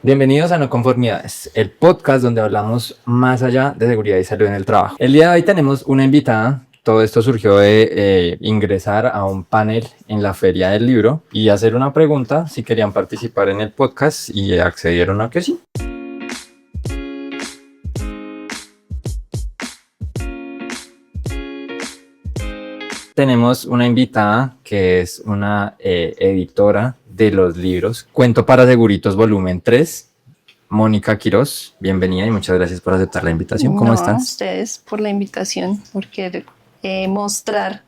Bienvenidos a No Conformidades, el podcast donde hablamos más allá de seguridad y salud en el trabajo. El día de hoy tenemos una invitada. Todo esto surgió de ingresar a un panel en la Feria del Libro y hacer una pregunta si querían participar en el podcast y accedieron a que sí. Tenemos una invitada que es una editora de los libros Cuento para Seguritos volumen 3, Mónica Quirós. Bienvenida y muchas gracias por aceptar la invitación. ¿Cómo estás? A ustedes por la invitación, por querer mostrar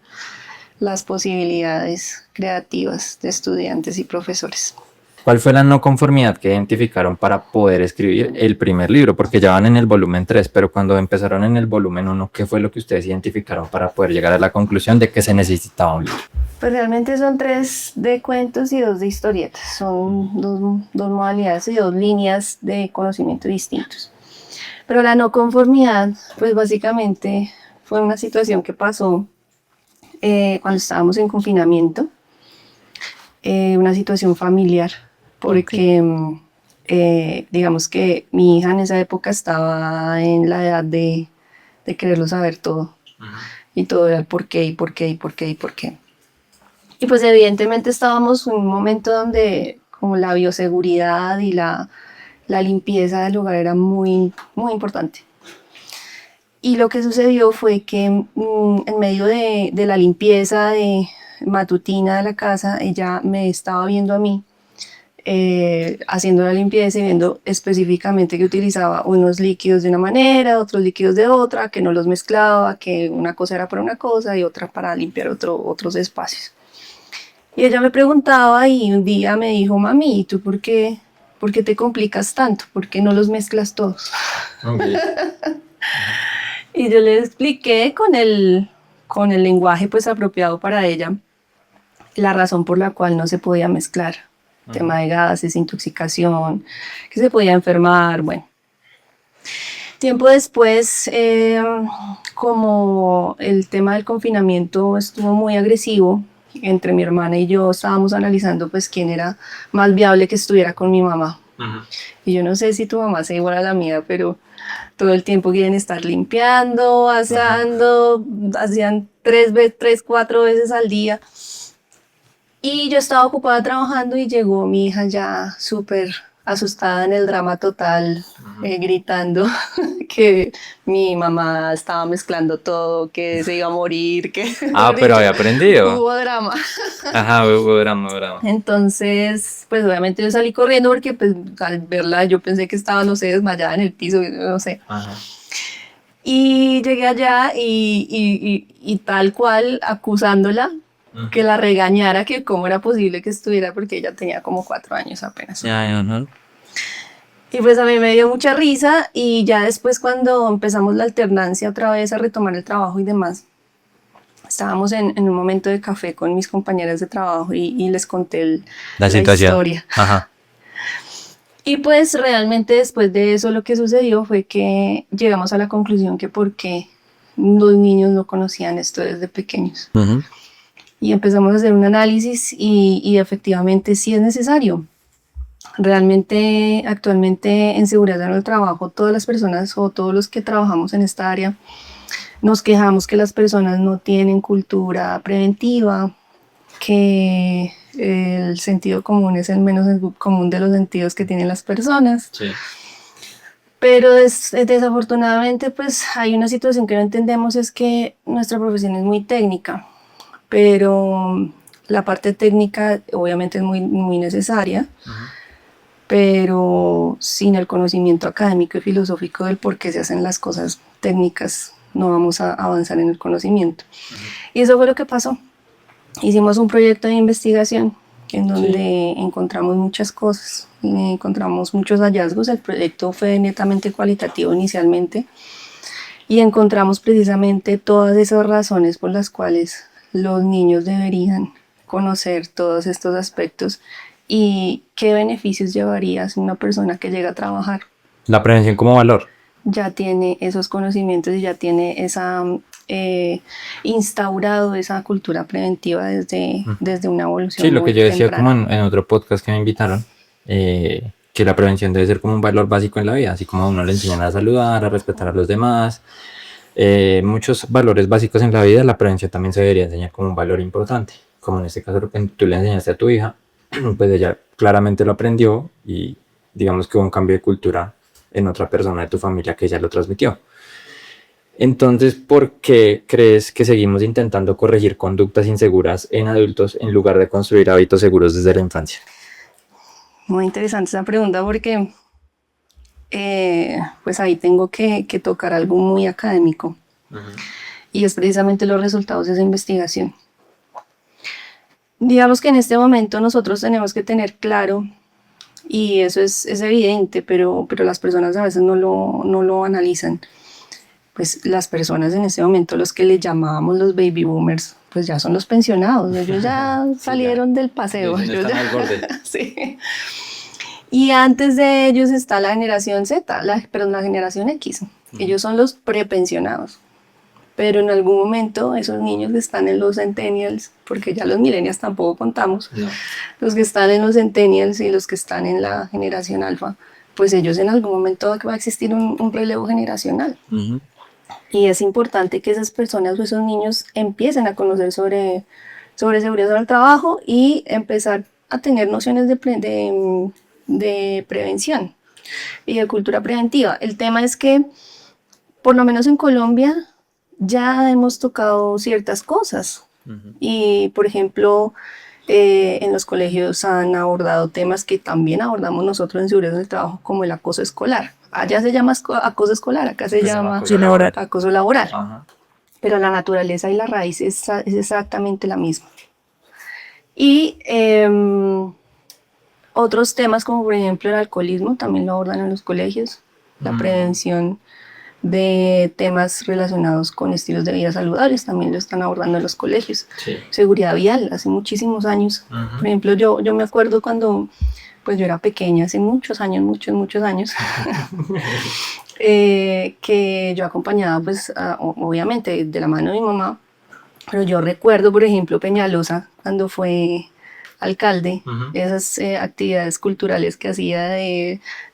las posibilidades creativas de estudiantes y profesores. ¿Cuál fue la no conformidad que identificaron para poder escribir el primer libro? Porque ya van en el volumen 3, pero cuando empezaron en el volumen 1, ¿qué fue lo que ustedes identificaron para poder llegar a la conclusión de que se necesitaba un libro? Pues realmente son 3 de cuentos y 2 de historietas. Son dos modalidades y 2 líneas de conocimiento distintos. Pero la no conformidad, pues básicamente fue una situación que pasó cuando estábamos en confinamiento. Una situación familiar. Porque digamos que mi hija en esa época estaba en la edad de quererlo saber todo. Y todo era el por qué, y por qué, y por qué, y por qué. Y pues evidentemente estábamos en un momento donde como la bioseguridad y la limpieza del hogar era muy, muy importante. Y lo que sucedió fue que en medio de la limpieza matutina de la casa, ella me estaba viendo a mí haciendo la limpieza y viendo específicamente que utilizaba unos líquidos de una manera, otros líquidos de otra, que no los mezclaba, que una cosa era para una cosa y otra para limpiar otros espacios. Y ella me preguntaba y un día me dijo: mami, ¿y tú por qué te complicas tanto? ¿Por qué no los mezclas todos? Okay. Y yo le expliqué con el lenguaje pues apropiado para ella la razón por la cual no se podía mezclar. Tema de gases, intoxicación, que se podía enfermar, bueno. Tiempo después, como el tema del confinamiento estuvo muy agresivo, entre mi hermana y yo estábamos analizando pues quién era más viable que estuviera con mi mamá. Y yo no sé si tu mamá sea igual a la mía, pero todo el tiempo quieren estar limpiando, asando, hacían 4 veces al día. Y yo estaba ocupada trabajando y llegó mi hija ya súper asustada en el drama total, gritando que mi mamá estaba mezclando todo, que se iba a morir, que... pero había aprendido. Hubo drama. Ajá, hubo drama. Entonces, pues obviamente yo salí corriendo porque pues al verla yo pensé que estaba, no sé, desmayada en el piso, no sé. Ajá. Y llegué allá y tal cual acusándola, que la regañara, que cómo era posible que estuviera, porque ella tenía como 4 años apenas. Y pues a mí me dio mucha risa, y ya después cuando empezamos la alternancia otra vez a retomar el trabajo y demás, estábamos en un momento de café con mis compañeras de trabajo y les conté la historia. Ajá. Y pues realmente después de eso lo que sucedió fue que llegamos a la conclusión que por qué los niños no conocían esto desde pequeños. Y empezamos a hacer un análisis y efectivamente sí es necesario. Realmente actualmente en seguridad en el trabajo todas las personas o todos los que trabajamos en esta área nos quejamos que las personas no tienen cultura preventiva, que el sentido común es el menos común de los sentidos que tienen las personas. Sí. Pero desafortunadamente pues hay una situación que no entendemos, es que nuestra profesión es muy técnica, pero la parte técnica obviamente es muy, muy necesaria, pero sin el conocimiento académico y filosófico del por qué se hacen las cosas técnicas no vamos a avanzar en el conocimiento. Y eso fue lo que pasó. Hicimos un proyecto de investigación en donde encontramos muchas cosas, encontramos muchos hallazgos. El proyecto fue netamente cualitativo inicialmente y encontramos precisamente todas esas razones por las cuales los niños deberían conocer todos estos aspectos y qué beneficios llevaría a una persona que llega a trabajar. La prevención como valor. Ya tiene esos conocimientos y ya tiene esa instaurado esa cultura preventiva desde una evolución. Sí, lo que yo decía temprana. como en otro podcast que me invitaron, que la prevención debe ser como un valor básico en la vida, así como a uno le enseñan a saludar, a respetar a los demás, muchos valores básicos en la vida, la prevención también se debería enseñar como un valor importante, como en este caso lo que tú le enseñaste a tu hija, pues ella claramente lo aprendió y digamos que hubo un cambio de cultura en otra persona de tu familia que ella lo transmitió. Entonces, ¿por qué crees que seguimos intentando corregir conductas inseguras en adultos en lugar de construir hábitos seguros desde la infancia? Muy interesante esa pregunta porque pues ahí tengo que tocar algo muy académico. Y es precisamente los resultados de esa investigación. Digamos que en este momento nosotros tenemos que tener claro, y eso es evidente, pero las personas a veces no lo analizan. Pues las personas en este momento, los que le llamábamos los baby boomers, pues ya son los pensionados, ellos ya salieron del paseo. Ellos están al borde. Sí. Y antes de ellos está la generación Z, la generación X. Ellos son los prepensionados. Pero en algún momento esos niños que están en los centennials, porque ya los millennials tampoco contamos, no. Los que están en los centennials y los que están en la generación alfa, pues ellos en algún momento va a existir un relevo generacional. Y es importante que esas personas o esos niños empiecen a conocer sobre seguridad del trabajo y empezar a tener nociones de prevención y de cultura preventiva. El tema es que, por lo menos en Colombia, ya hemos tocado ciertas cosas. Y, por ejemplo, en los colegios han abordado temas que también abordamos nosotros en seguridad del trabajo, como el acoso escolar. Allá se llama acoso escolar, acá se llama acoso laboral. Pero la naturaleza y la raíz es exactamente la misma. Y otros temas como por ejemplo el alcoholismo también lo abordan en los colegios, la prevención de temas relacionados con estilos de vida saludables también lo están abordando en los colegios. Sí. Seguridad vial, hace muchísimos años. Por ejemplo, yo me acuerdo cuando pues yo era pequeña, hace muchos años, que yo acompañaba pues obviamente de la mano de mi mamá, pero yo recuerdo por ejemplo Peñalosa cuando fue alcalde, esas actividades culturales que hacía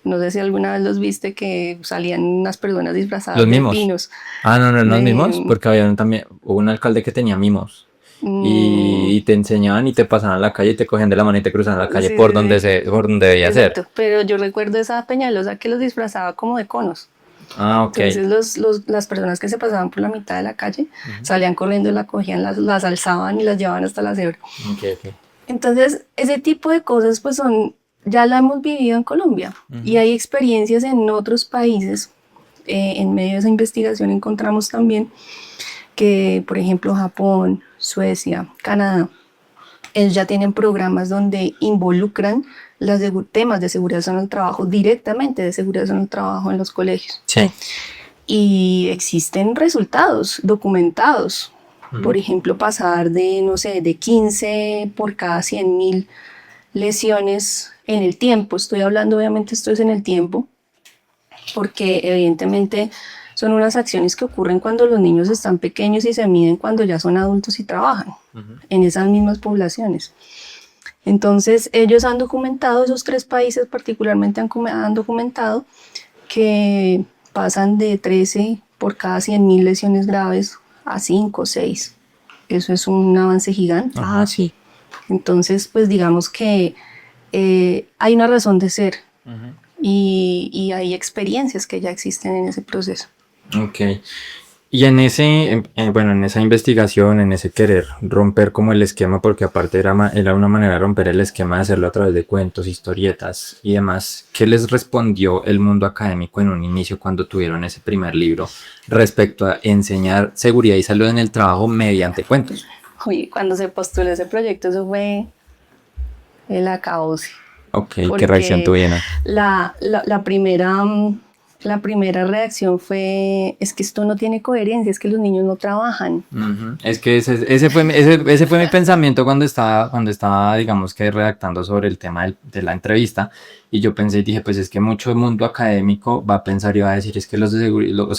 no sé si alguna vez los viste, que salían unas personas disfrazadas los mimos. De pinos. No, los mimos, porque hubo un alcalde que tenía mimos. Y te enseñaban y te pasaban a la calle y te cogían de la mano y te cruzaban la calle por donde debía ser. Pero yo recuerdo esa Peñalosa que los disfrazaba como de conos. Ok. Entonces las personas que se pasaban por la mitad de la calle salían corriendo, la cogían, las alzaban y las llevaban hasta la cebra. Okay. Entonces ese tipo de cosas pues ya la hemos vivido en Colombia y hay experiencias en otros países. En medio de esa investigación encontramos también que, por ejemplo, Japón, Suecia, Canadá, ellos ya tienen programas donde involucran los temas de seguridad en el trabajo, directamente de seguridad en el trabajo en los colegios. Sí. Y existen resultados documentados. Por ejemplo, pasar de 15 por cada 100,000 lesiones en el tiempo. Estoy hablando, obviamente, esto es en el tiempo, porque evidentemente son unas acciones que ocurren cuando los niños están pequeños y se miden cuando ya son adultos y trabajan en esas mismas poblaciones. Entonces, ellos han documentado, esos 3 países particularmente han documentado que pasan de 13 por cada 100,000 lesiones graves a 5 o 6. Eso es un avance gigante. Sí. Entonces, pues digamos que hay una razón de ser y hay experiencias que ya existen en ese proceso. Ok. Y en esa investigación, en ese querer romper como el esquema, porque aparte era una manera de romper el esquema de hacerlo a través de cuentos, historietas y demás, ¿qué les respondió el mundo académico en un inicio cuando tuvieron ese primer libro respecto a enseñar seguridad y salud en el trabajo mediante cuentos? Oye, cuando se postuló ese proyecto, eso fue el acabose. Ok, ¿qué reacción tuvieron? La primera reacción fue, es que esto no tiene coherencia, es que los niños no trabajan. Es que ese fue mi pensamiento cuando estaba, digamos que redactando sobre el tema de la entrevista, y yo pensé y dije, pues es que mucho mundo académico va a pensar y va a decir, es que los de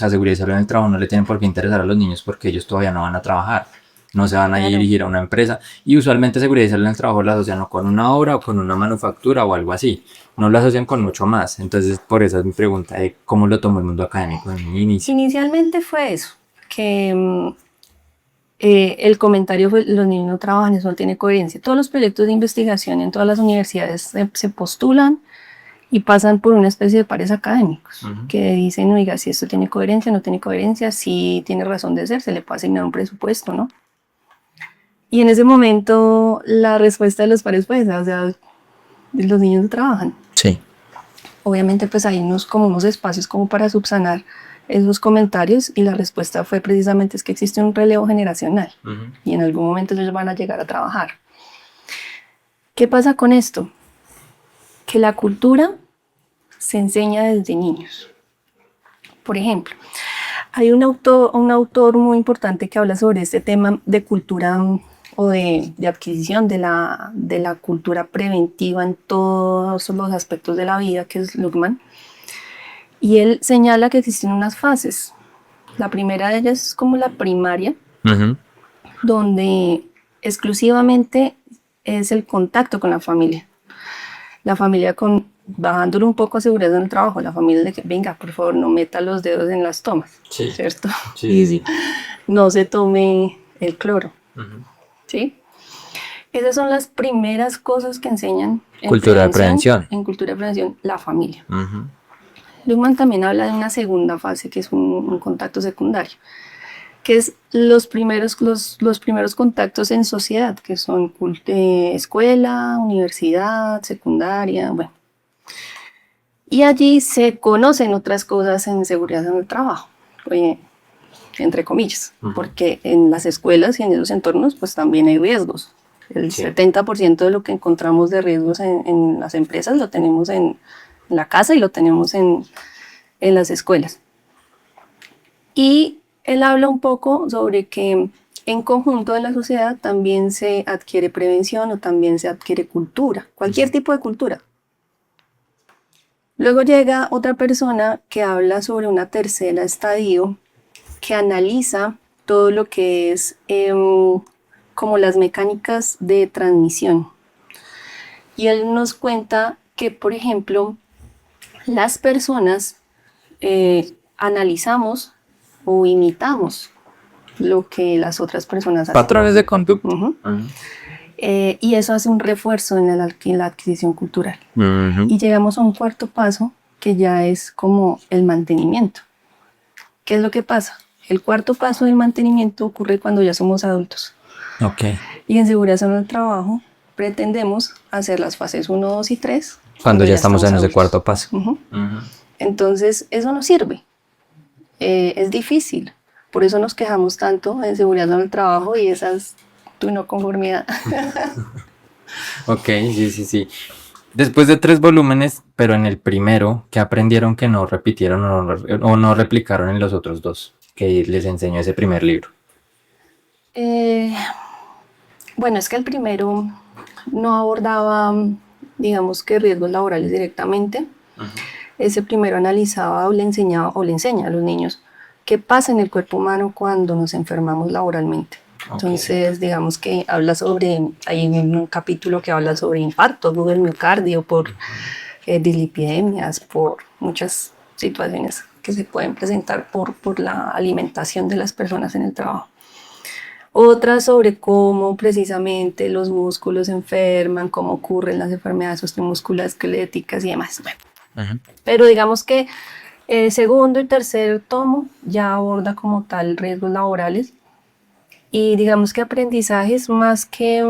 seguridad y salud en el trabajo no le tienen por qué interesar a los niños porque ellos todavía no van a trabajar. no se van a Claro. dirigir a una empresa. Y usualmente seguridad y salud en el trabajo la asocian o con una obra o con una manufactura o algo así. No lo asocian con mucho más. Entonces, por eso es mi pregunta de cómo lo tomó el mundo académico en un inicio. Inicialmente fue eso, que el comentario fue, los niños no trabajan, eso no tiene coherencia. Todos los proyectos de investigación en todas las universidades se postulan y pasan por una especie de pares académicos que dicen, oiga, si esto tiene coherencia, no tiene coherencia, si tiene razón de ser, se le puede asignar un presupuesto, ¿no? Y en ese momento la respuesta de los pares fue esa, o sea, los niños no trabajan. Sí. Obviamente pues hay como unos espacios como para subsanar esos comentarios y la respuesta fue precisamente es que existe un relevo generacional y en algún momento ellos van a llegar a trabajar. ¿Qué pasa con esto? Que la cultura se enseña desde niños. Por ejemplo, hay un autor muy importante que habla sobre este tema de cultura o de adquisición de la cultura preventiva en todos los aspectos de la vida, que es Luhmann. Y él señala que existen unas fases. La primera de ellas es como la primaria, donde exclusivamente es el contacto con la familia. La familia bajándole un poco a seguridad en el trabajo, la familia de que venga, por favor, no meta los dedos en las tomas, Sí. ¿cierto? Sí, Y sí. no se tome el cloro, ¿sí? Esas son las primeras cosas que enseñan en Cultura de prevención. En cultura de prevención, la familia. Luhmann también habla de una segunda fase, que es un contacto secundario, que es los primeros contactos en sociedad, que son escuela, universidad, secundaria, bueno. Y allí se conocen otras cosas en seguridad en el trabajo, entre comillas, porque en las escuelas y en esos entornos pues también hay riesgos. El 70% de lo que encontramos de riesgos en las empresas lo tenemos en la casa y lo tenemos en las escuelas. Y él habla un poco sobre que en conjunto de la sociedad también se adquiere prevención o también se adquiere cultura, cualquier tipo de cultura. Luego llega otra persona que habla sobre una tercera estadio que analiza todo lo que es como las mecánicas de transmisión. Y él nos cuenta que, por ejemplo, las personas analizamos o imitamos lo que las otras personas hacen. Patrones de conducta. Y eso hace un refuerzo en la adquisición cultural. Y llegamos a un cuarto paso que ya es como el mantenimiento. ¿Qué es lo que pasa? El cuarto paso del mantenimiento ocurre cuando ya somos adultos. Okay. Y en seguridad en el trabajo pretendemos hacer las fases 1, 2 y 3. Cuando ya estamos en ese cuarto paso. Entonces eso no sirve. Es difícil. Por eso nos quejamos tanto en seguridad en el trabajo y esas tu no conformidad. Ok, sí. Después de 3 volúmenes, pero en el primero, ¿qué aprendieron que no repitieron o no replicaron en los otros 2 que les enseñó ese primer libro? Bueno, es que el primero no abordaba, digamos que riesgos laborales directamente. Ese primero analizaba o le enseña a los niños qué pasa en el cuerpo humano cuando nos enfermamos laboralmente. Entonces, digamos que habla hay un capítulo que habla sobre infartos del miocardio, por dislipidemias, por muchas situaciones que se pueden presentar por la alimentación de las personas en el trabajo. Otras sobre cómo precisamente los músculos se enferman, cómo ocurren las enfermedades musculoesqueléticas y demás. Bueno, pero digamos que el segundo y tercer tomo ya aborda como tal riesgos laborales. Y digamos que aprendizajes más que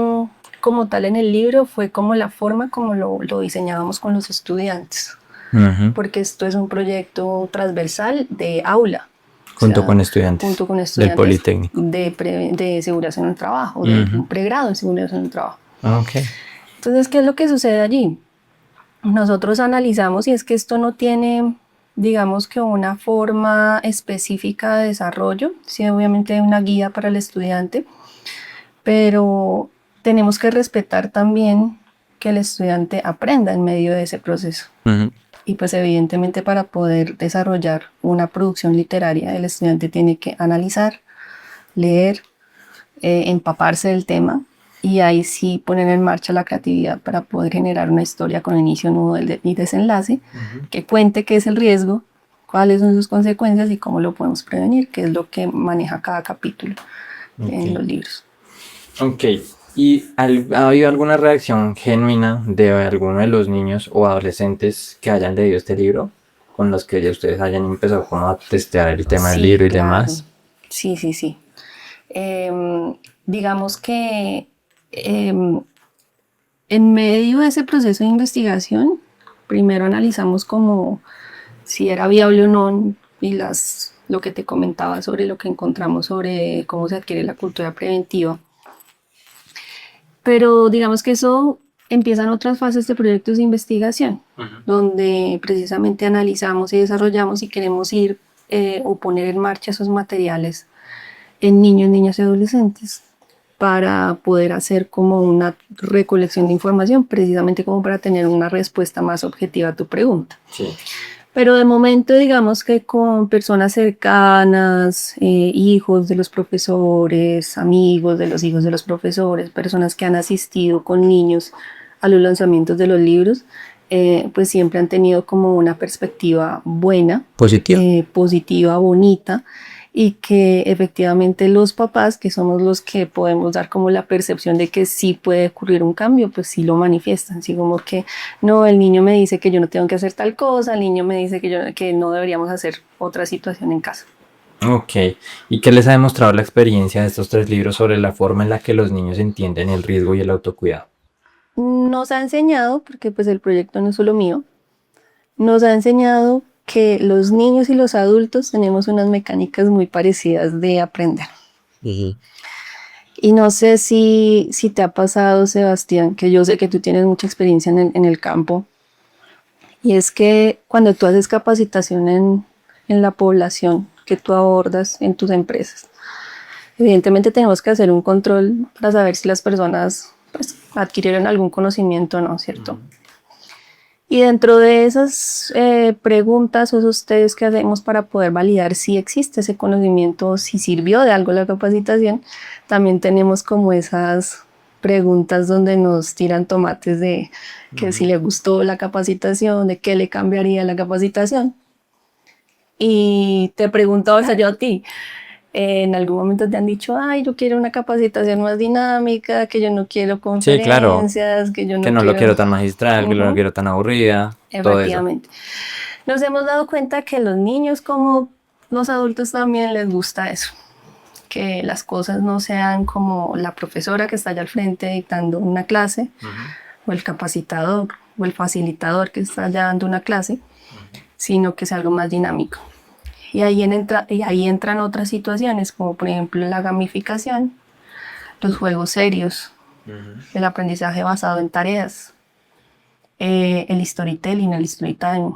como tal en el libro fue como la forma como lo diseñábamos con los estudiantes. Porque esto es un proyecto transversal de aula. Junto con estudiantes del Politécnico. De seguridad en el trabajo, de un pregrado en seguridad en el trabajo. Okay. Entonces, ¿qué es lo que sucede allí? Nosotros analizamos y es que esto no tiene, digamos que una forma específica de desarrollo, sí, obviamente hay una guía para el estudiante, pero tenemos que respetar también que el estudiante aprenda en medio de ese proceso. Y pues evidentemente para poder desarrollar una producción literaria, el estudiante tiene que analizar, leer, empaparse del tema y ahí sí poner en marcha la creatividad para poder generar una historia con inicio, nudo y desenlace que cuente qué es el riesgo, cuáles son sus consecuencias y cómo lo podemos prevenir, que es lo que maneja cada capítulo en los libros. Ok, ¿y ha habido alguna reacción genuina de alguno de los niños o adolescentes que hayan leído este libro, con los que ya ustedes hayan empezado como a testear el tema del libro y demás? Sí. Digamos que en medio de ese proceso de investigación, primero analizamos como si era viable o no y lo que te comentaba sobre lo que encontramos sobre cómo se adquiere la cultura preventiva. Pero digamos que eso empiezan otras fases de proyectos de investigación, donde precisamente analizamos y desarrollamos y queremos ir o poner en marcha esos materiales en niños, niñas y adolescentes para poder hacer como una recolección de información, precisamente como para tener una respuesta más objetiva a tu pregunta. Sí. Pero de momento, digamos que con personas cercanas, hijos de los profesores, amigos de los hijos de los profesores, personas que han asistido con niños a los lanzamientos de los libros, pues siempre han tenido como una perspectiva buena, positiva, bonita, y que efectivamente los papás, que somos los que podemos dar como la percepción de que sí puede ocurrir un cambio, pues sí lo manifiestan, así como que no, el niño me dice que yo no tengo que hacer tal cosa, el niño me dice que no deberíamos hacer otra situación en casa. Ok, ¿y qué les ha demostrado la experiencia de estos 3 libros sobre la forma en la que los niños entienden el riesgo y el autocuidado? Nos ha enseñado, porque pues el proyecto no es solo mío, nos ha enseñado que los niños y los adultos tenemos unas mecánicas muy parecidas de aprender. Y no sé si te ha pasado, Sebastián, que yo sé que tú tienes mucha experiencia en el campo, y es que cuando tú haces capacitación en la población que tú abordas en tus empresas, evidentemente tenemos que hacer un control para saber si las personas pues, adquirieron algún conocimiento o no, ¿cierto? Y dentro de esas preguntas o esos test que hacemos para poder validar si existe ese conocimiento, si sirvió de algo la capacitación, también tenemos como esas preguntas donde nos tiran tomates de que si le gustó la capacitación, de qué le cambiaría la capacitación. Y te pregunto ahora yo a ti, en algún momento te han dicho, ay, yo quiero una capacitación más dinámica, que yo no quiero conferencias, sí, claro, que yo no que no lo quiero tan magistral, que no lo quiero tan aburrida, todo eso. Efectivamente. Nos hemos dado cuenta que los niños como los adultos también les gusta eso, que las cosas no sean como la profesora que está allá al frente dictando una clase, o el capacitador, o el facilitador que está allá dando una clase, sino que sea algo más dinámico. Y ahí entran otras situaciones, como por ejemplo la gamificación, los juegos serios, el aprendizaje basado en tareas, el storytelling, el storytime.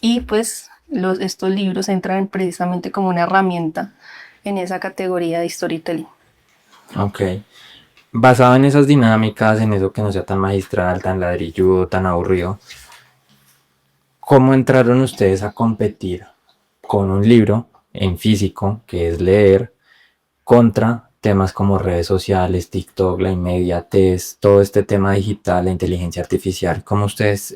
Y pues estos libros entran precisamente como una herramienta en esa categoría de storytelling. Ok. Basado en esas dinámicas, en eso que no sea tan magistral, tan ladrilludo, tan aburrido, ¿cómo entraron ustedes a competir con un libro en físico, que es leer, contra temas como redes sociales, TikTok, la inmediatez, todo este tema digital, la inteligencia artificial? ¿Cómo ustedes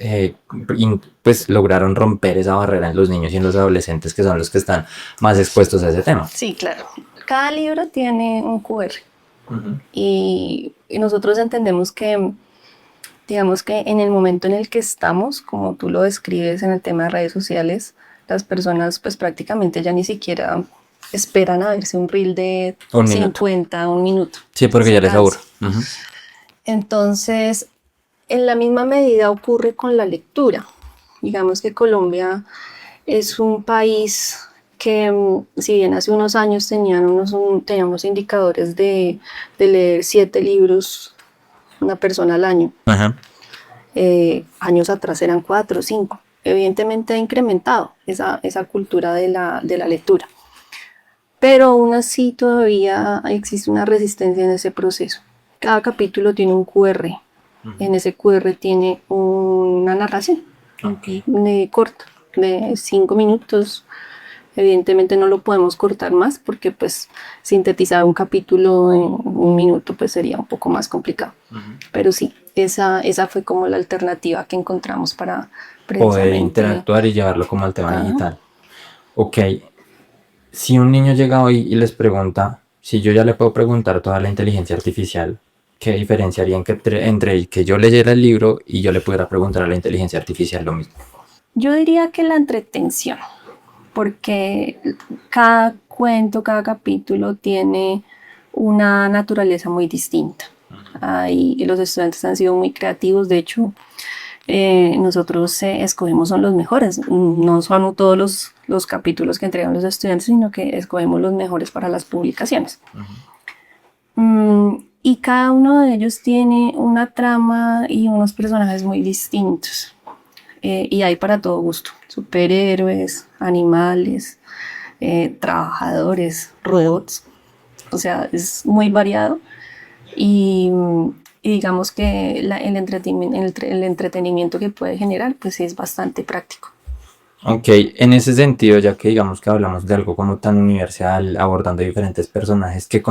pues lograron romper esa barrera en los niños y en los adolescentes, que son los que están más expuestos a ese tema? Sí, claro. Cada libro tiene un QR. Y nosotros entendemos que, digamos que en el momento en el que estamos, como tú lo describes en el tema de redes sociales, las personas pues prácticamente ya ni siquiera esperan a verse un reel de 50, un minuto. Sí, porque ya les aburre. Entonces, en la misma medida ocurre con la lectura. Digamos que Colombia es un país que, si bien hace unos años teníamos unos indicadores de leer 7 libros una persona al año, años atrás eran 4 o 5. Evidentemente ha incrementado esa cultura de la lectura, pero aún así todavía existe una resistencia en ese proceso. Cada capítulo tiene un QR. En ese QR tiene una narración corta, de 5 minutos, Evidentemente no lo podemos cortar más porque pues sintetizar un capítulo en un minuto pues sería un poco más complicado. Pero sí, esa fue como la alternativa que encontramos para Poder precisamente... interactuar y llevarlo como al tema Ajá. digital. Ok, si un niño llega hoy y les pregunta, si yo ya le puedo preguntar toda la inteligencia artificial, ¿qué diferenciaría entre que yo leyera el libro y yo le pudiera preguntar a la inteligencia artificial lo mismo? Yo diría que la entretención, porque cada cuento, cada capítulo tiene una naturaleza muy distinta. Ahí los estudiantes han sido muy creativos, de hecho, nosotros escogemos son los mejores, no son todos los capítulos que entregan los estudiantes, sino que escogemos los mejores para las publicaciones. Y cada uno de ellos tiene una trama y unos personajes muy distintos. Y hay para todo gusto, superhéroes, animales, trabajadores, robots, o sea, es muy variado y digamos que el entretenimiento que puede generar pues es bastante práctico. Ok, en ese sentido, ya que digamos que hablamos de algo como tan universal, abordando diferentes personajes, ¿qué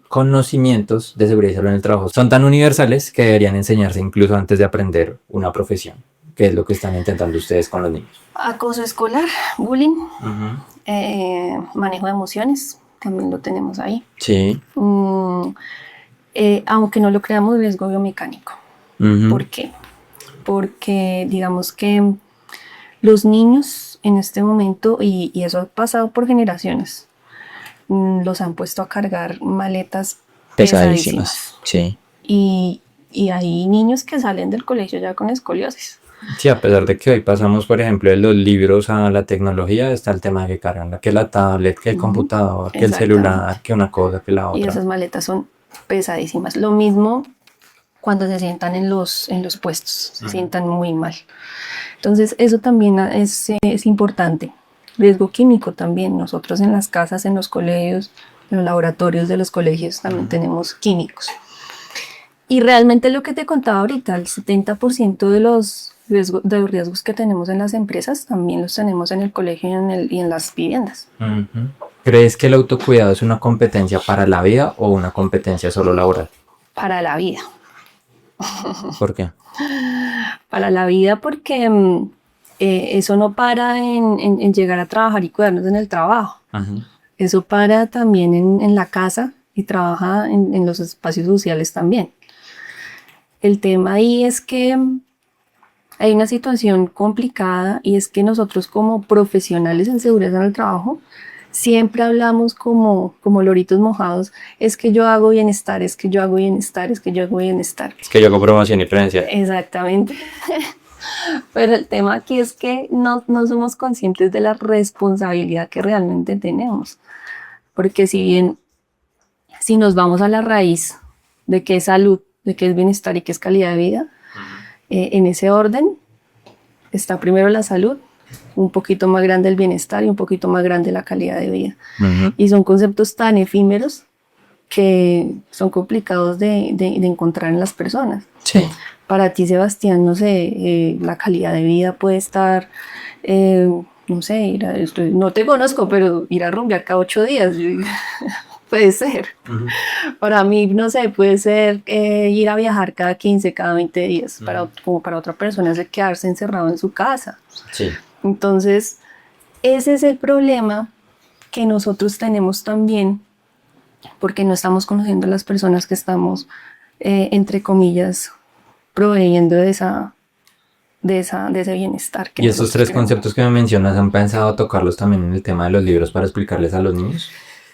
conocimientos de seguridad y salud en el trabajo son tan universales que deberían enseñarse incluso antes de aprender una profesión? ¿Qué es lo que están intentando ustedes con los niños? Acoso escolar, bullying, manejo de emociones, también lo tenemos ahí. Sí. Aunque no lo creamos, riesgo biomecánico. ¿Por qué? Porque digamos que los niños en este momento, y eso ha pasado por generaciones, los han puesto a cargar maletas pesadísimas. Sí. Y hay niños que salen del colegio ya con escoliosis. Sí, a pesar de que hoy pasamos, por ejemplo, de los libros a la tecnología, está el tema de que cargan que la tablet, que el computador, que el celular, que una cosa, que la otra. Y esas maletas son pesadísimas. Lo mismo cuando se sientan en los puestos, se sientan muy mal. Entonces eso también es importante. Riesgo químico también. Nosotros en las casas, en los colegios, en los laboratorios de los colegios también tenemos químicos. Y realmente lo que te contaba ahorita, el 70% de los riesgos que tenemos en las empresas también los tenemos en el colegio y en las viviendas. ¿Crees que el autocuidado es una competencia para la vida o una competencia solo laboral? Para la vida. ¿Por qué? Para la vida porque eso no para en llegar a trabajar y cuidarnos en el trabajo. Eso para también en la casa y trabaja en los espacios sociales también. El tema ahí es que hay una situación complicada y es que nosotros como profesionales en seguridad en el trabajo siempre hablamos como loritos mojados, es que yo hago bienestar, es que yo hago bienestar, es que yo hago bienestar. Es que yo hago promoción y prevención. Exactamente. Pero el tema aquí es que no somos conscientes de la responsabilidad que realmente tenemos. Porque si nos vamos a la raíz de qué es salud, de qué es bienestar y qué es calidad de vida, en ese orden está primero la salud, un poquito más grande el bienestar y un poquito más grande la calidad de vida. Y son conceptos tan efímeros que son complicados de encontrar en las personas. Sí. Para ti, Sebastián, no sé, la calidad de vida puede estar, no sé, no te conozco, pero ir a rumbear cada 8 días, puede ser. Para mí, no sé, puede ser ir a viajar cada 15, cada 20 días. Como para otra persona es quedarse encerrado en su casa. Sí. Entonces, ese es el problema que nosotros tenemos también, porque no estamos conociendo a las personas que estamos, entre comillas, proveyendo de ese bienestar. ¿Y esos 3 conceptos que me mencionas han pensado tocarlos también en el tema de los libros para explicarles a los niños?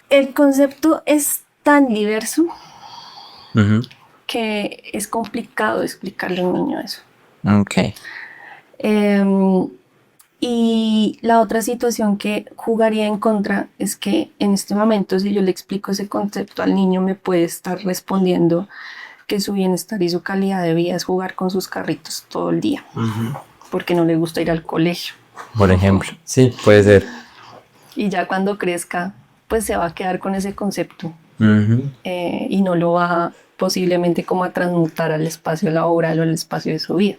El concepto es tan diverso que es complicado explicarle a un niño eso. Ok. Y la otra situación que jugaría en contra es que en este momento, si yo le explico ese concepto al niño, me puede estar respondiendo que su bienestar y su calidad de vida es jugar con sus carritos todo el día, porque no le gusta ir al colegio. Por ejemplo, sí, puede ser. Y ya cuando crezca, pues se va a quedar con ese concepto y no lo va posiblemente como a transmutar al espacio laboral o al espacio de su vida.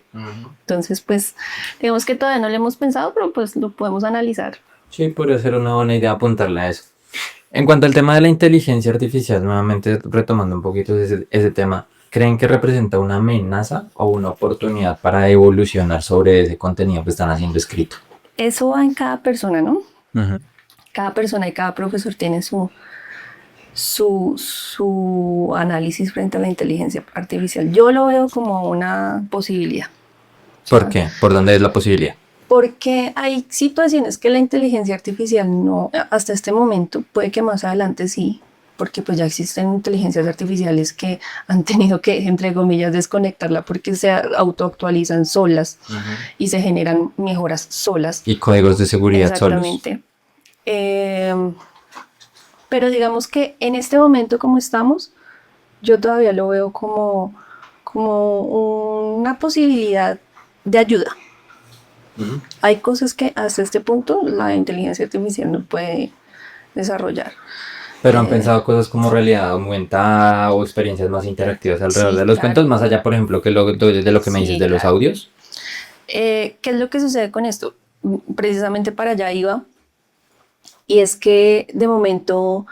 Entonces, pues, digamos que todavía no lo hemos pensado, pero pues lo podemos analizar Sí, podría ser una buena idea apuntarle a eso. En cuanto al tema de la inteligencia artificial, nuevamente retomando un poquito ese tema, ¿creen que representa una amenaza o una oportunidad para evolucionar sobre ese contenido que están haciendo escrito? Eso va en cada persona, ¿no? Ujú. Cada persona y cada profesor tiene su análisis frente a la inteligencia artificial. Yo lo veo como una posibilidad. O ¿Por sea, qué? ¿Por dónde es la posibilidad? porque hay situaciones que la inteligencia artificial no, hasta este momento, puede que más adelante sí, porque pues ya existen inteligencias artificiales que han tenido que, entre comillas, desconectarla porque se autoactualizan solas y se generan mejoras solas. Y códigos de seguridad solos. Exactamente. Pero digamos que en este momento como estamos, yo todavía lo veo como una posibilidad de ayuda. Hay cosas que hasta este punto la inteligencia artificial no puede desarrollar. Pero han pensado cosas como realidad aumentada o experiencias más interactivas alrededor Sí, de los claro. cuentos, más allá, por ejemplo, que de lo que me dices Sí, de los claro. audios. ¿Qué es lo que sucede con esto? Precisamente para allá iba. Y es que de momento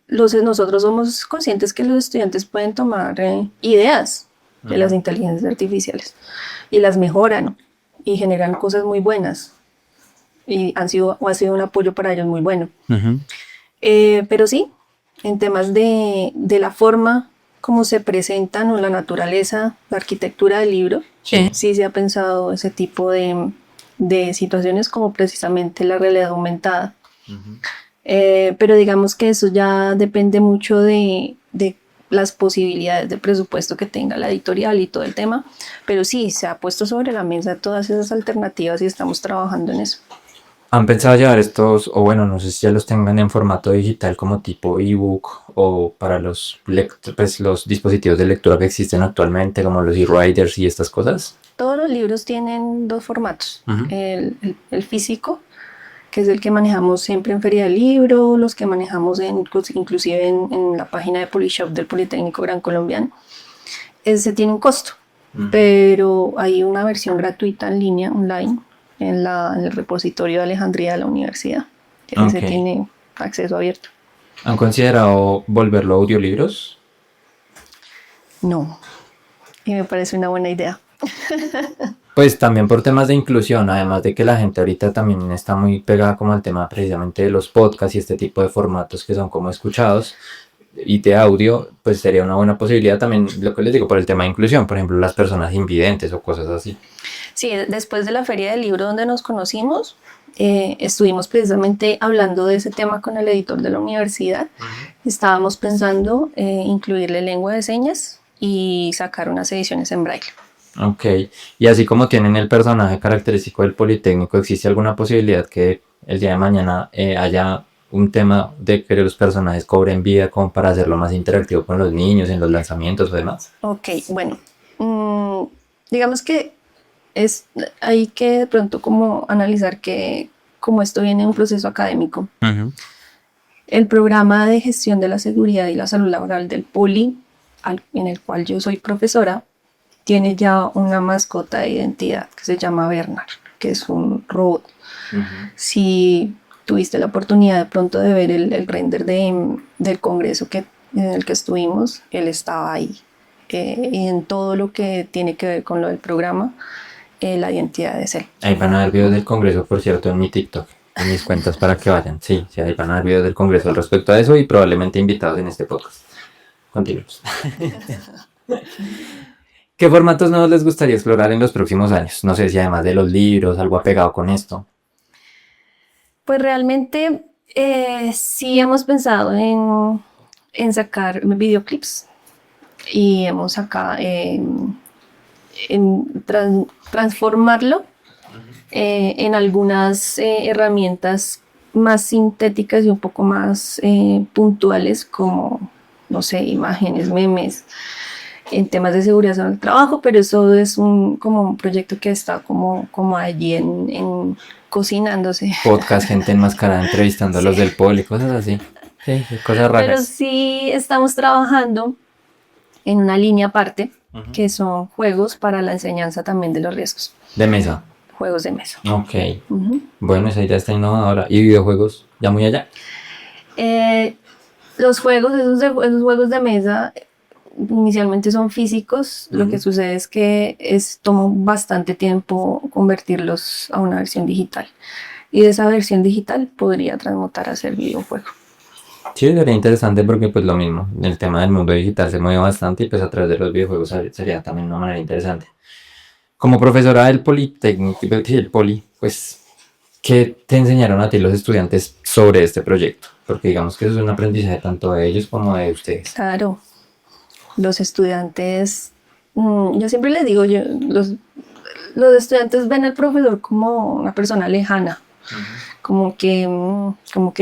nosotros somos conscientes que los estudiantes pueden tomar ideas de las inteligencias artificiales y las mejoran y generan cosas muy buenas y ha sido un apoyo para ellos muy bueno. Pero sí, en temas de la forma como se presentan o la naturaleza, la arquitectura del libro, Sí. sí se ha pensado ese tipo de situaciones como precisamente la realidad aumentada. Pero digamos que eso ya depende mucho de las posibilidades de presupuesto que tenga la editorial y todo el tema, pero sí, se ha puesto sobre la mesa todas esas alternativas y estamos trabajando en eso. ¿Han pensado llevar estos, o bueno, no sé si ya los tengan en formato digital como tipo ebook o para pues, los dispositivos de lectura que existen actualmente, como los e-writers y estas cosas? Todos los libros tienen dos formatos, el físico, que es el que manejamos siempre en Feria del Libro, los que manejamos inclusive en la página de Polishop del Politécnico Gran Colombiano. Ese tiene un costo, pero hay una versión gratuita en línea, online, en el repositorio de Alejandría de la universidad. Ese Ok. tiene acceso abierto. ¿Han considerado volverlo a audiolibros? No, y me parece una buena idea. Pues también por temas de inclusión, además de que la gente ahorita también está muy pegada como al tema precisamente de los podcasts y este tipo de formatos que son como escuchados y de audio, pues sería una buena posibilidad también, lo que les digo, por el tema de inclusión, por ejemplo, las personas invidentes o cosas así. Sí, después de la Feria del Libro donde nos conocimos, estuvimos precisamente hablando de ese tema con el editor de la universidad. Estábamos pensando incluirle lengua de señas y sacar unas ediciones en braille. Ok, y así como tienen el personaje característico del Politécnico, ¿existe alguna posibilidad que el día de mañana haya un tema de que los personajes cobren vida como para hacerlo más interactivo con los niños en los lanzamientos o demás? Ok, bueno, digamos que hay que de pronto como analizar que como esto viene de un proceso académico, el programa de gestión de la seguridad y la salud laboral del Poli, en el cual yo soy profesora, tiene ya una mascota de identidad que se llama Bernard, que es un robot. Si tuviste la oportunidad de pronto de ver el render del congreso en el que estuvimos, él estaba ahí. Y en todo lo que tiene que ver con lo del programa, la identidad es él. Ahí van a ver videos del Congreso, por cierto, en mi TikTok, en mis cuentas para que vayan. Sí, sí, ahí van a ver videos del Congreso al respecto a eso y probablemente invitados en este podcast. Continuemos. ¿Qué formatos nuevos les gustaría explorar en los próximos años? No sé si además de los libros, algo apegado con esto. Pues realmente sí hemos pensado en sacar videoclips y hemos sacado transformarlo en algunas herramientas más sintéticas y un poco más puntuales como, no sé, imágenes, memes, en temas de seguridad en el trabajo, pero eso es como un proyecto que está como allí en cocinándose. Podcast, gente enmascarada entrevistando a los del poli, cosas así. Sí, cosas raras. Pero sí estamos trabajando en una línea aparte, que son juegos para la enseñanza también de los riesgos. De mesa. juegos de mesa. Ok. Ujú. Bueno, esa idea está innovadora. ¿Y videojuegos? ¿Ya muy allá? Los juegos, esos juegos de mesa, inicialmente son físicos. Lo que sucede es que toma bastante tiempo convertirlos a una versión digital. Y de esa versión digital podría transmutar a ser videojuego. Sí, sería interesante porque pues lo mismo, el tema del mundo digital se mueve bastante y pues a través de los videojuegos sería también una manera interesante. Como profesora del Politécnico, sí, el Poli, pues, ¿qué te enseñaron a ti los estudiantes sobre este proyecto? Porque digamos que eso es un aprendizaje tanto de ellos como de ustedes. Claro, los estudiantes, yo siempre les digo, los estudiantes ven al profesor como una persona lejana, como que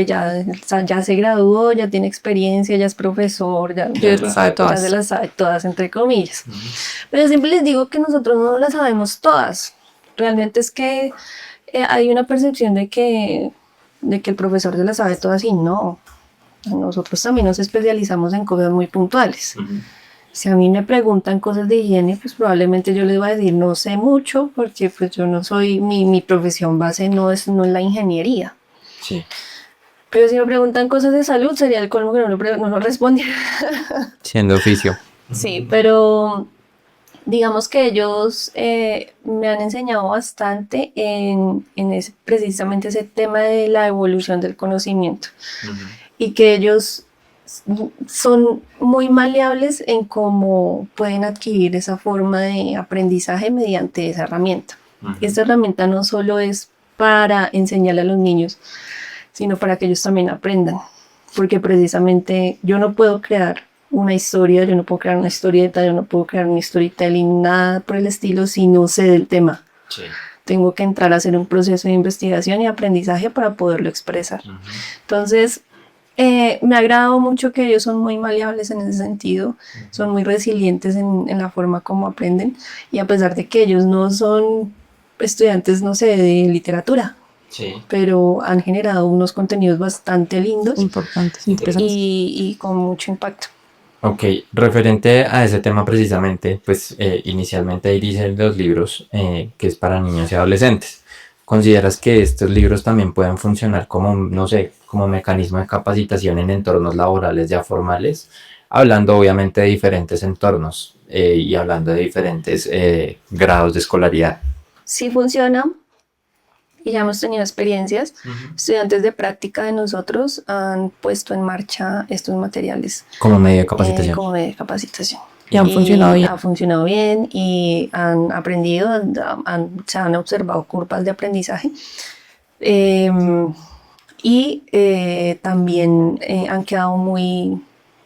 ya se graduó, ya tiene experiencia, ya es profesor, ya sabe todas. se las sabe todas, entre comillas. Pero yo siempre les digo que nosotros no las sabemos todas. Realmente es que hay una percepción de que el profesor se las sabe todas y no. Nosotros también nos especializamos en cosas muy puntuales. Si a mí me preguntan cosas de higiene, pues probablemente yo les voy a decir no sé mucho porque pues yo no soy, mi profesión base no es la ingeniería. Sí. Pero si me preguntan cosas de salud, sería el colmo que no lo respondiera. Siendo oficio. Sí, pero digamos que ellos me han enseñado bastante en precisamente ese tema de la evolución del conocimiento. Y que ellos son muy maleables en cómo pueden adquirir esa forma de aprendizaje mediante esa herramienta. Esta herramienta no solo es para enseñarle a los niños, sino para que ellos también aprendan. Porque precisamente yo no puedo crear una historia, yo no puedo crear una historieta, yo no puedo crear un storytelling, nada por el estilo si no sé del tema. Sí. Tengo que entrar a hacer un proceso de investigación y aprendizaje para poderlo expresar. Entonces, me ha agradado mucho que ellos son muy maleables en ese sentido, son muy resilientes en la forma como aprenden, y a pesar de que ellos no son estudiantes, no sé, de literatura, Sí. pero han generado unos contenidos bastante lindos Importantes, interesantes. y con mucho impacto. Ok, referente a ese tema precisamente, pues inicialmente ahí dicen los libros que es para niños y adolescentes. ¿Consideras que estos libros también pueden funcionar como, no sé, como mecanismo de capacitación en entornos laborales ya formales? Hablando obviamente de diferentes entornos y hablando de diferentes grados de escolaridad. Sí funciona y ya hemos tenido experiencias. Estudiantes de práctica de nosotros han puesto en marcha estos materiales Como medio de capacitación. como medio de capacitación. Y han funcionado bien. Ha funcionado bien y han aprendido, se han observado curvas de aprendizaje. También han quedado muy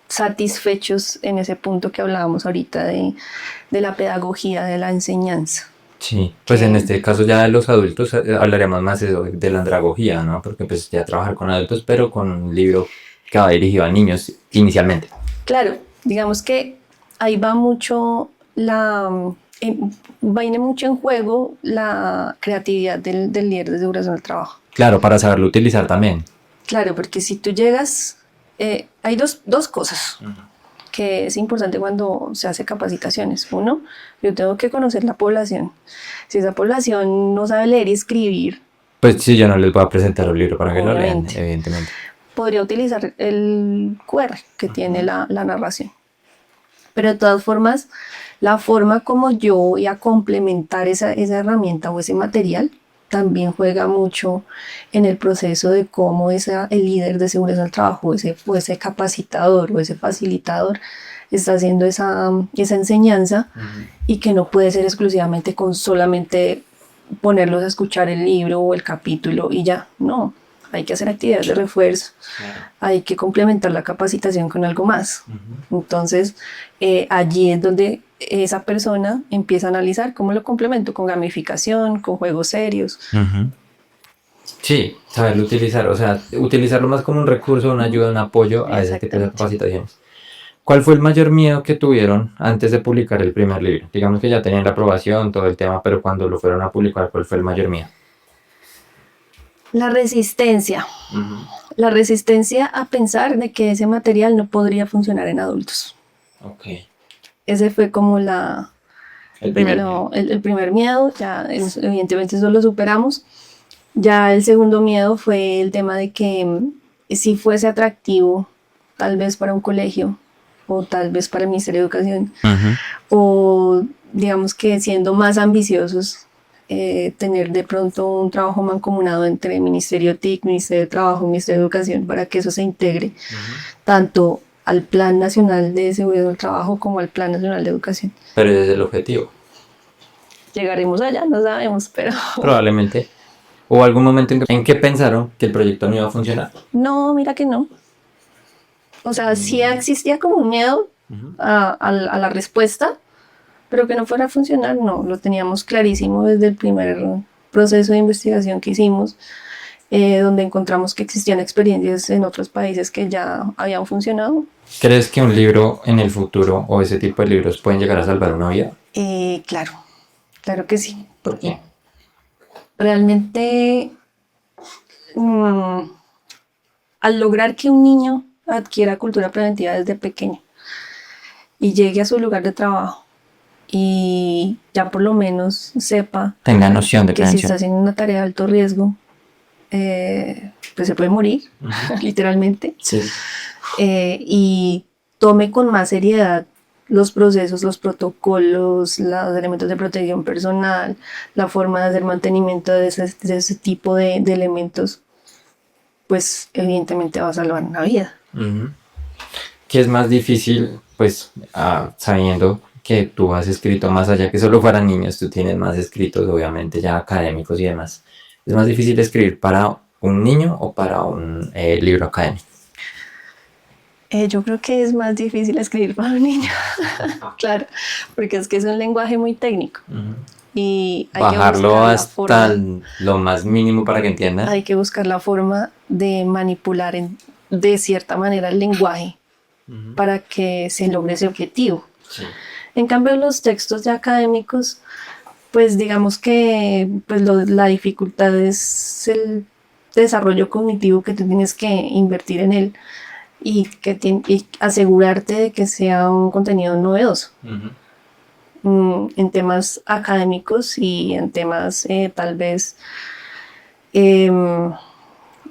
satisfechos en ese punto que hablábamos ahorita de la pedagogía, de la enseñanza. Sí, pues en este caso ya de los adultos hablaremos más de la andragogía, ¿no? Porque pues ya trabajar con adultos, pero con un libro que va dirigido a niños inicialmente. Claro, digamos que ahí va mucho viene mucho en juego la creatividad del líder de seguridad del trabajo. Claro, para saberlo utilizar también. Claro, porque si tú llegas, hay dos cosas que es importante cuando se hace capacitaciones. Uno, yo tengo que conocer la población. Si esa población no sabe leer y escribir, Pues sí, yo no les voy a presentar un libro para que lo lean, Obviamente. evidentemente. podría utilizar el QR que tiene la narración. Pero de todas formas, la forma como yo voy a complementar esa herramienta o ese material también juega mucho en el proceso de cómo el líder de seguridad del trabajo, ese capacitador o ese facilitador está haciendo esa enseñanza y que no puede ser exclusivamente con solamente ponerlos a escuchar el libro o el capítulo y ya, no. Hay que hacer actividades de refuerzo, hay que complementar la capacitación con algo más. Entonces, allí es donde esa persona empieza a analizar cómo lo complemento con gamificación, con juegos serios. Sí, saberlo utilizar, o sea, utilizarlo más como un recurso, una ayuda, un apoyo a ese tipo de capacitaciones. ¿Cuál fue el mayor miedo que tuvieron antes de publicar el primer libro? Digamos que ya tenían la aprobación, todo el tema, pero cuando lo fueron a publicar, ¿cuál fue el mayor miedo? La resistencia. La resistencia a pensar de que ese material no podría funcionar en adultos. Ok. Ese fue como la El primer No, el primer miedo, ya evidentemente eso lo superamos. Ya el segundo miedo fue el tema de que si fuese atractivo, tal vez para un colegio o tal vez para el Ministerio de Educación, o digamos que siendo más ambiciosos, tener de pronto un trabajo mancomunado entre Ministerio TIC, Ministerio de Trabajo, Ministerio de Educación, para que eso se integre tanto al Plan Nacional de Seguridad del Trabajo como al Plan Nacional de Educación. Pero ese es el objetivo. Llegaremos allá, no sabemos, pero Probablemente. ¿Hubo algún momento en que pensaron que el proyecto no iba a funcionar? no, mira que no. O sea, sí existía como un miedo a la respuesta, pero que no fuera a funcionar, no, lo teníamos clarísimo desde el primer proceso de investigación que hicimos, donde encontramos que existían experiencias en otros países que ya habían funcionado. ¿Crees que un libro en el futuro o ese tipo de libros pueden llegar a salvar una vida? Claro, claro que sí. ¿Por qué? Realmente, al lograr que un niño adquiera cultura preventiva desde pequeño y llegue a su lugar de trabajo y ya por lo menos sepa Tenga noción de que si prevención. está haciendo una tarea de alto riesgo, pues se puede morir, literalmente, Sí. y tome con más seriedad los procesos, los protocolos, los elementos de protección personal, la forma de hacer mantenimiento de ese tipo de elementos, pues evidentemente va a salvar una vida. ¿Qué es más difícil? Pues sabiendo que tú has escrito más allá que solo para niños, tú tienes más escritos obviamente ya académicos y demás. ¿Es más difícil escribir para un niño o para un libro académico? Yo creo que es más difícil escribir para un niño, claro, porque es que es un lenguaje muy técnico y hay que Bajarlo buscar la hasta forma, lo más mínimo para que entiendan. hay que buscar la forma de manipular de cierta manera el lenguaje para que se logre ese objetivo. Sí. En cambio, los textos ya académicos, pues digamos que pues la dificultad es el desarrollo cognitivo que tú tienes que invertir en él y y asegurarte de que sea un contenido novedoso en temas académicos y en temas tal vez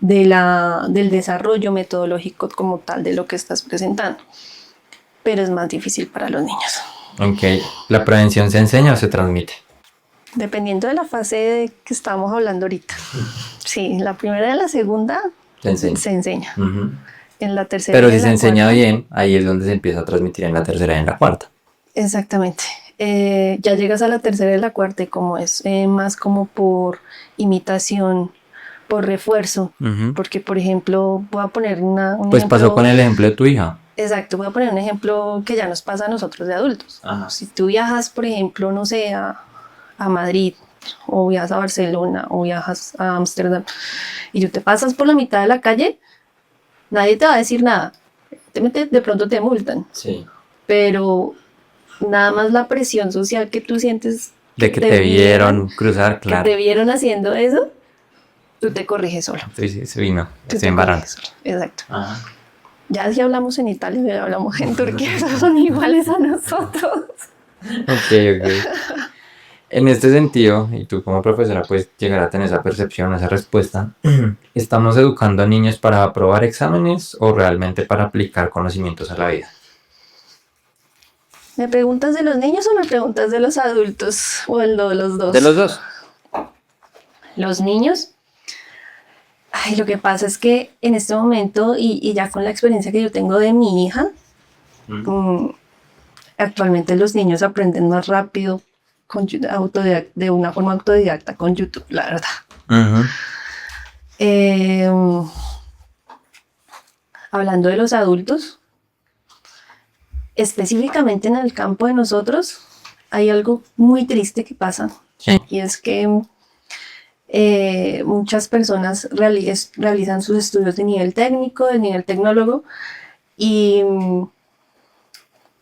del desarrollo metodológico como tal de lo que estás presentando. Pero es más difícil para los niños. Ok. ¿La prevención se enseña o se transmite? Dependiendo de la fase de que estamos hablando ahorita. Sí, la primera y la segunda Se enseña. se enseña. Ujú. En la tercera Pero y si en se la enseña cuarta- bien, ahí es donde se empieza a transmitir en la tercera y en la cuarta. Exactamente. Ya llegas a la tercera y la cuarta y como es más como por imitación, por refuerzo. Porque, por ejemplo, voy a poner un Pues ejemplo. pasó con el ejemplo de tu hija. Exacto, voy a poner un ejemplo que ya nos pasa a nosotros de adultos. Ajá. Si tú viajas, por ejemplo, no sé, a Madrid, o viajas a Barcelona, o viajas a Ámsterdam, y tú te pasas por la mitad de la calle, nadie te va a decir nada. De pronto te multan, Sí. pero nada más la presión social que tú sientes De que te vieron cruzar, que claro. te vieron haciendo eso, tú te corriges solo. Sí, vino. Tú Estoy te embarrando. corriges solo. Exacto. Ajá. Ya si hablamos en Italia, ya hablamos en Turquía, esos son iguales a nosotros. Ok. En este sentido, y tú como profesora puedes llegar a tener esa percepción, esa respuesta, ¿estamos educando a niños para aprobar exámenes o realmente para aplicar conocimientos a la vida? ¿Me preguntas de los niños o me preguntas de los adultos? O de los dos. De los dos. Los niños. Ay, lo que pasa es que en este momento, y ya con la experiencia que yo tengo de mi hija, actualmente los niños aprenden más rápido de una forma autodidacta con YouTube, la verdad. Hablando de los adultos, específicamente en el campo de nosotros, hay algo muy triste que pasa. Sí. Y es que muchas personas realizan sus estudios de nivel técnico, de nivel tecnólogo, y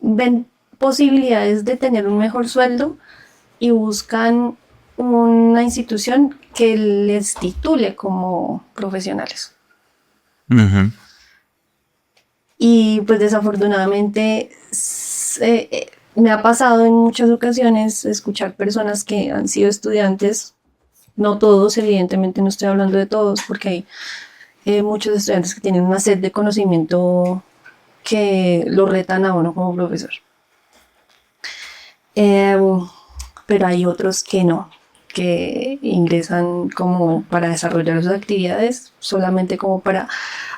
ven posibilidades de tener un mejor sueldo y buscan una institución que les titule como profesionales. Y pues desafortunadamente me ha pasado en muchas ocasiones escuchar personas que han sido estudiantes, no todos, evidentemente no estoy hablando de todos, porque hay muchos estudiantes que tienen una sed de conocimiento que lo retan a uno como profesor. Pero hay otros que no, que ingresan como para desarrollar sus actividades, solamente como para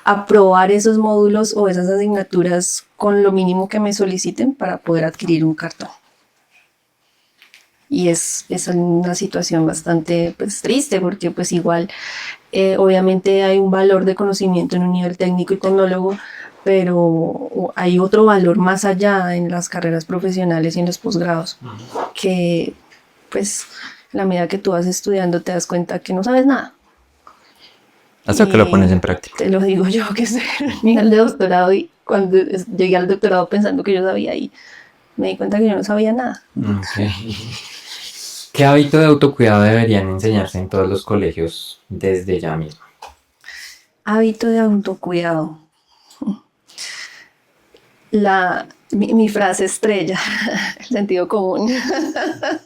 aprobar esos módulos o esas asignaturas con lo mínimo que me soliciten para poder adquirir un cartón. Y es una situación bastante pues, triste porque pues igual obviamente hay un valor de conocimiento en un nivel técnico y tecnólogo, pero hay otro valor más allá en las carreras profesionales y en los posgrados, que pues a la medida que tú vas estudiando te das cuenta que no sabes nada. Hasta que lo pones en práctica. Te lo digo yo que estoy en el nivel de doctorado y cuando llegué al doctorado pensando que yo sabía y me di cuenta que yo no sabía nada. Okay. ¿Qué hábito de autocuidado deberían enseñarse en todos los colegios desde ya mismo? Hábito de autocuidado. Mi frase estrella, el sentido común.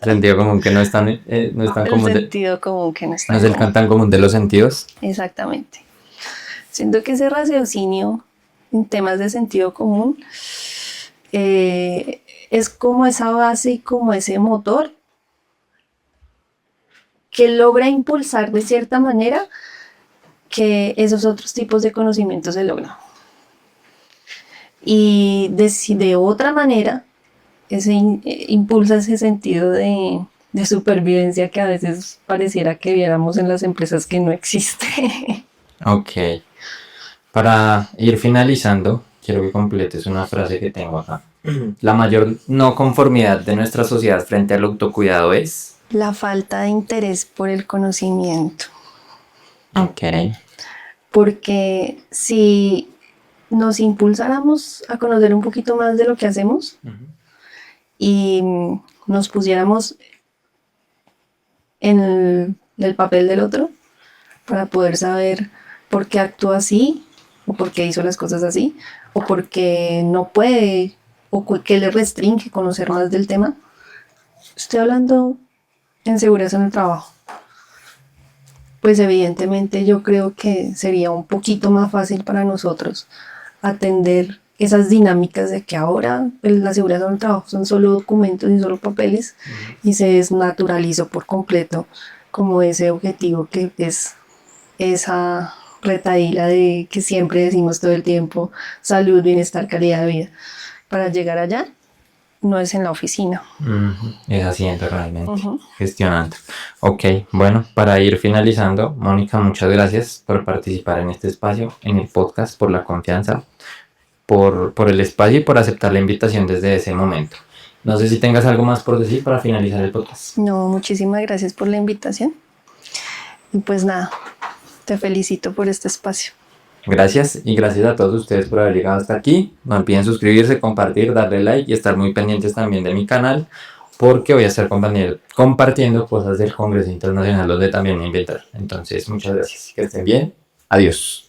Sentido común que no es tan, no es tan El común. sentido común que no está. No es el tan común de los sentidos. Exactamente. Siento que ese raciocinio en temas de sentido común es como esa base y como ese motor que logra impulsar de cierta manera que esos otros tipos de conocimientos se logran. Y de otra manera, impulsa ese sentido de supervivencia que a veces pareciera que viéramos en las empresas que no existe. Ok. Para ir finalizando, quiero que completes una frase que tengo acá. La mayor no conformidad de nuestra sociedad frente al autocuidado es... La falta de interés por el conocimiento. Ok. Porque si nos impulsáramos a conocer un poquito más de lo que hacemos y nos pusiéramos en el papel del otro para poder saber por qué actúa así o por qué hizo las cosas así o por qué no puede o qué le restringe conocer más del tema. Estoy hablando en seguridad en el trabajo. Pues evidentemente yo creo que sería un poquito más fácil para nosotros atender esas dinámicas de que ahora la seguridad en el trabajo son solo documentos y solo papeles y se desnaturalizó por completo como ese objetivo que es esa retahíla de que siempre decimos todo el tiempo, salud, bienestar, calidad de vida. Para llegar allá no es en la oficina. Es haciendo realmente, gestionando. Ok, bueno, para ir finalizando, Mónica, muchas gracias por participar en este espacio, en el podcast, por la confianza, por el espacio y por aceptar la invitación desde ese momento. No sé si tengas algo más por decir para finalizar el podcast. No, muchísimas gracias por la invitación. Y pues nada, te felicito por este espacio. Gracias y gracias a todos ustedes por haber llegado hasta aquí. No olviden suscribirse, compartir, darle like y estar muy pendientes también de mi canal porque voy a estar compartiendo cosas del Congreso Internacional donde también me invitan. Entonces, muchas gracias. Que estén bien. Adiós.